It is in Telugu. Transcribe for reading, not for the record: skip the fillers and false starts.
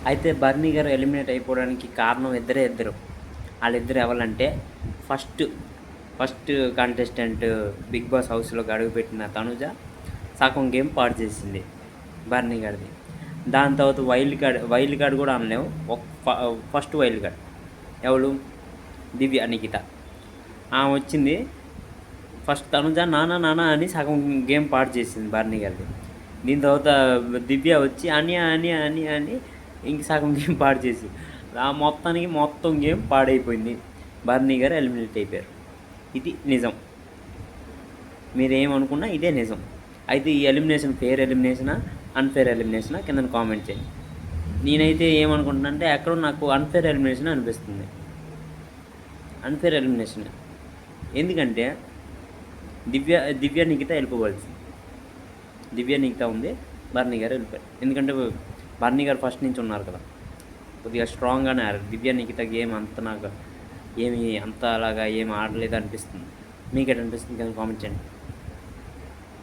అయితే బర్నీ గారు ఎలిమినేట్ అయిపోవడానికి కారణం ఇద్దరు. వాళ్ళిద్దరు ఎవరంటే first first contestant Bigg Boss హౌస్లోకి అడుగుపెట్టిన తనుజ సగం గేమ్ పాడు చేసింది బర్నీ గారిది. దాని తర్వాత వైల్డ్ కార్డ్ కూడా అనలేము. ఫస్ట్ వైల్డ్ కార్డ్ ఎవరు? దివ్య నిఖిత. ఆమె వచ్చింది ఫస్ట్ తనుజ నానా నానా అని సగం గేమ్ పాడు చేసింది బర్నీ గారిది. దీని తర్వాత దివ్య వచ్చి అని ఇంక సగం గేమ్ పాడు చేసి మొత్తానికి మొత్తం గేమ్ పాడైపోయింది. బర్నీ గారు ఎలిమినేట్ అయిపోయారు. ఇది నిజం. మీరేమనుకున్నా ఇదే నిజం. అయితే ఈ ఎలిమినేషన్ ఫెయిర్ ఎలిమినేషనా అన్ఫేర్ ఎలిమినేషనా కింద కామెంట్ చేయండి. నేనైతే ఏమనుకుంటున్నా అంటే ఎక్కడో నాకు అన్ఫేర్ ఎలిమినేషన్ అనిపిస్తుంది. అన్ఫేర్ ఎలిమినేషన్ ఎందుకంటే దివ్య నిఖిత వెళ్ళిపోవాల్సింది. దివ్య నిఖిత ఉంది, బర్నీ గారు వెళ్ళిపోయారు. ఎందుకంటే బర్నీ గారు ఫస్ట్ నుంచి ఉన్నారు కదా, కొద్దిగా స్ట్రాంగ్గానే ఆడారు. దివ్య నిఖిత గేమ్ అంత నాకు ఏమి అంత అలాగా ఏమి ఆడలేదు అనిపిస్తుంది. మీకేట అనిపిస్తుంది కదా కామెంట్ చేయండి.